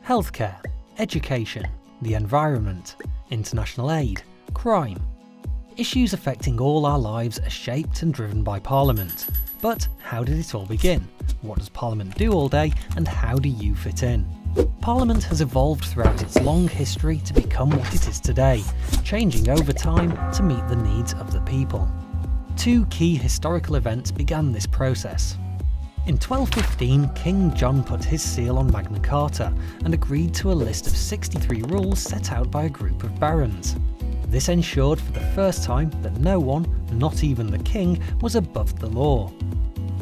healthcare, education, the environment, international aid, crime. Issues affecting all our lives are shaped and driven by Parliament. But how did it all begin? What does Parliament do all day, and how do you fit in? Parliament has evolved throughout its long history to become what it is today, changing over time to meet the needs of the people. Two key historical events began this process. In 1215, King John put his seal on Magna Carta and agreed to a list of 63 rules set out by a group of barons. This ensured for the first time that no one, not even the king, was above the law.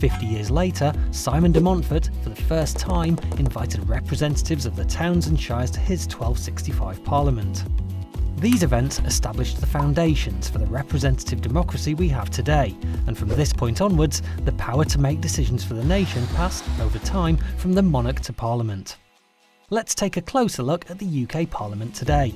50 years later, Simon de Montfort, for the first time, invited representatives of the towns and shires to his 1265 Parliament. These events established the foundations for the representative democracy we have today, and from this point onwards, the power to make decisions for the nation passed, over time, from the monarch to Parliament. Let's take a closer look at the UK Parliament today.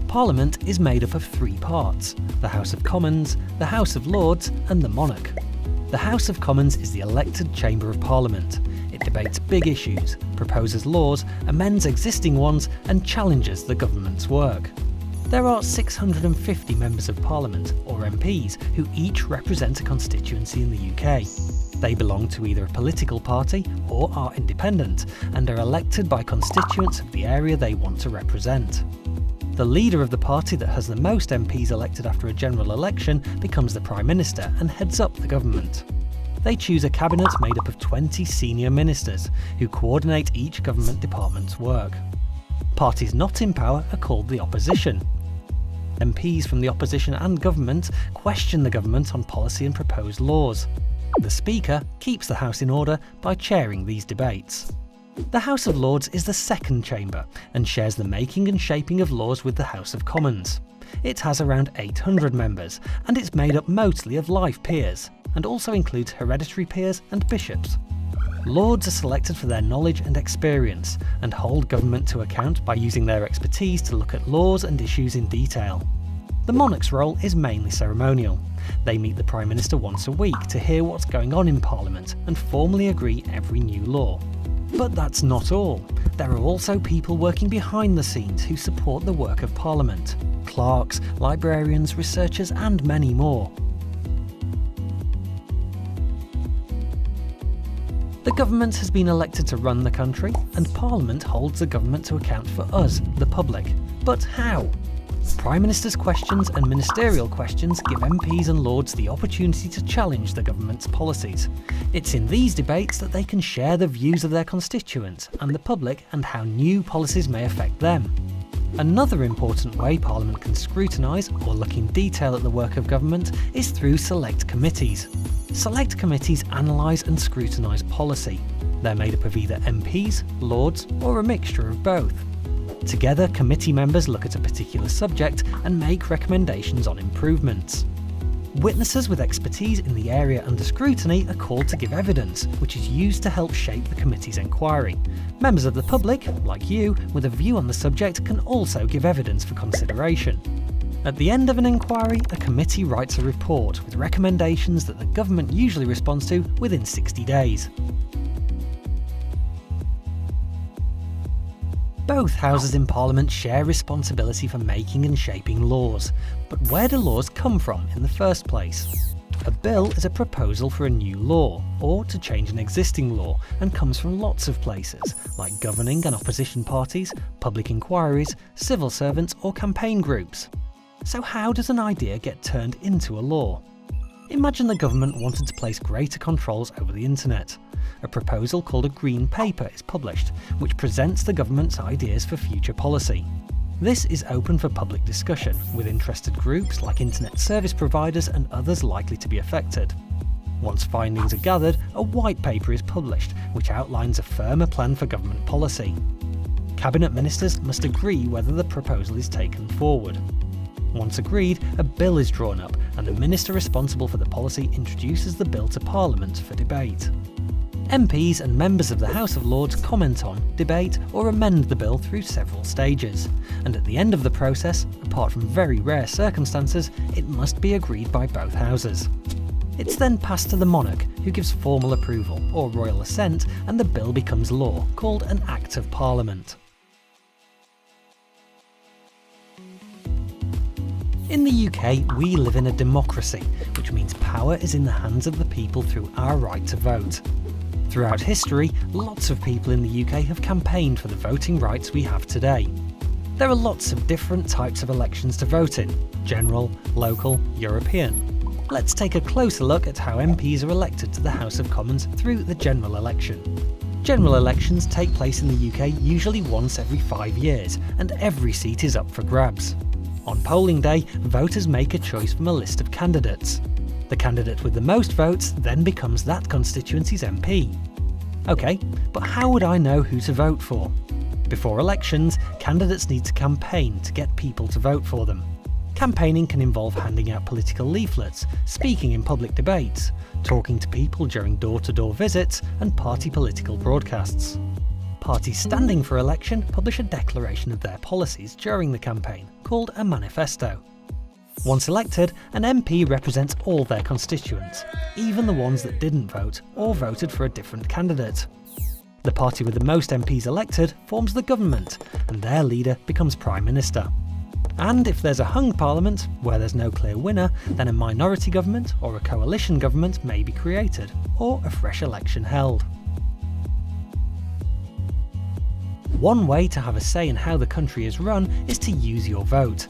Parliament is made up of three parts: the House of Commons, the House of Lords and the monarch. The House of Commons is the elected chamber of Parliament. It debates big issues, proposes laws, amends existing ones and challenges the government's work. There are 650 members of Parliament, or MPs, who each represent a constituency in the UK. They belong to either a political party or are independent and are elected by constituents of the area they want to represent. The leader of the party that has the most MPs elected after a general election becomes the Prime Minister and heads up the government. They choose a cabinet made up of 20 senior ministers, who coordinate each government department's work. Parties not in power are called the opposition. MPs from the opposition and government question the government on policy and proposed laws. The Speaker keeps the House in order by chairing these debates. The House of Lords is the second chamber and shares the making and shaping of laws with the House of Commons. It has around 800 members and it's made up mostly of life peers, and also includes hereditary peers and bishops. Lords are selected for their knowledge and experience and hold government to account by using their expertise to look at laws and issues in detail. The monarch's role is mainly ceremonial. They meet the Prime Minister once a week to hear what's going on in Parliament and formally agree every new law. But that's not all. There are also people working behind the scenes who support the work of Parliament: clerks, librarians, researchers and many more. The government has been elected to run the country, and Parliament holds the government to account for us, the public. But how? Prime Minister's questions and ministerial questions give MPs and Lords the opportunity to challenge the government's policies. It's in these debates that they can share the views of their constituents and the public and how new policies may affect them. Another important way Parliament can scrutinise or look in detail at the work of government is through select committees. Select committees analyse and scrutinise policy. They're made up of either MPs, Lords or a mixture of both. Together, committee members look at a particular subject and make recommendations on improvements. Witnesses with expertise in the area under scrutiny are called to give evidence, which is used to help shape the committee's inquiry. Members of the public, like you, with a view on the subject can also give evidence for consideration. At the end of an inquiry, a committee writes a report with recommendations that the government usually responds to within 60 days. Both houses in Parliament share responsibility for making and shaping laws. But where do laws come from in the first place? A bill is a proposal for a new law, or to change an existing law, and comes from lots of places, like governing and opposition parties, public inquiries, civil servants or campaign groups. So how does an idea get turned into a law? Imagine the government wanted to place greater controls over the internet. A proposal called a Green Paper is published, which presents the government's ideas for future policy. This is open for public discussion, with interested groups like internet service providers and others likely to be affected. Once findings are gathered, a white paper is published, which outlines a firmer plan for government policy. Cabinet ministers must agree whether the proposal is taken forward. Once agreed, a bill is drawn up, and the minister responsible for the policy introduces the bill to Parliament for debate. MPs and members of the House of Lords comment on, debate or amend the bill through several stages, and at the end of the process, apart from very rare circumstances, it must be agreed by both houses. It's then passed to the monarch, who gives formal approval, or royal assent, and the bill becomes law, called an Act of Parliament. In the UK, we live in a democracy, which means power is in the hands of the people through our right to vote. Throughout history, lots of people in the UK have campaigned for the voting rights we have today. There are lots of different types of elections to vote in: general, local, European. Let's take a closer look at how MPs are elected to the House of Commons through the general election. General elections take place in the UK usually once every 5 years, and every seat is up for grabs. On polling day, voters make a choice from a list of candidates. The candidate with the most votes then becomes that constituency's MP. OK, but how would I know who to vote for? Before elections, candidates need to campaign to get people to vote for them. Campaigning can involve handing out political leaflets, speaking in public debates, talking to people during door-to-door visits, and party political broadcasts. Parties standing for election publish a declaration of their policies during the campaign, called a manifesto. Once elected, an MP represents all their constituents, even the ones that didn't vote or voted for a different candidate. The party with the most MPs elected forms the government, and their leader becomes Prime Minister. And if there's a hung parliament, where there's no clear winner, then a minority government or a coalition government may be created, or a fresh election held. One way to have a say in how the country is run is to use your vote.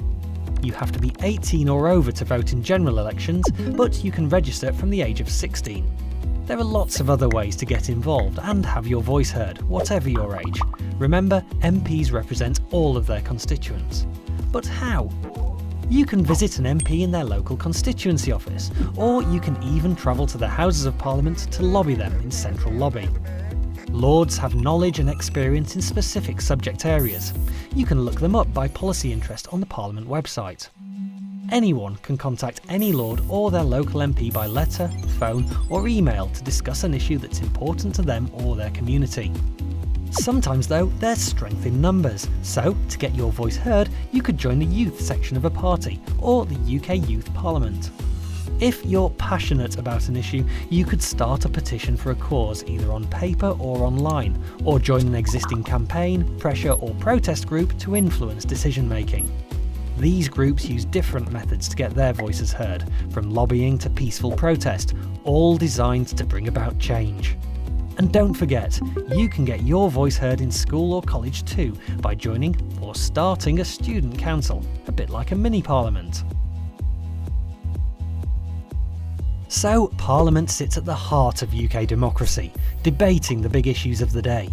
You have to be 18 or over to vote in general elections, but you can register from the age of 16. There are lots of other ways to get involved and have your voice heard, whatever your age. Remember, MPs represent all of their constituents. But how? You can visit an MP in their local constituency office, or you can even travel to the Houses of Parliament to lobby them in Central Lobby. Lords have knowledge and experience in specific subject areas. You can look them up by policy interest on the Parliament website. Anyone can contact any Lord or their local MP by letter, phone or email to discuss an issue that's important to them or their community. Sometimes though, there's strength in numbers, so to get your voice heard, you could join the youth section of a party or the UK Youth Parliament. If you're passionate about an issue, you could start a petition for a cause either on paper or online, or join an existing campaign, pressure or protest group to influence decision making. These groups use different methods to get their voices heard, from lobbying to peaceful protest, all designed to bring about change. And don't forget, you can get your voice heard in school or college too by joining or starting a student council, a bit like a mini parliament. So, Parliament sits at the heart of UK democracy, debating the big issues of the day,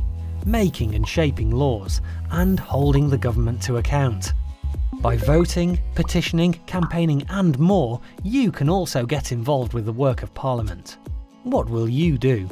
making and shaping laws, and holding the government to account. By voting, petitioning, campaigning and more, you can also get involved with the work of Parliament. What will you do?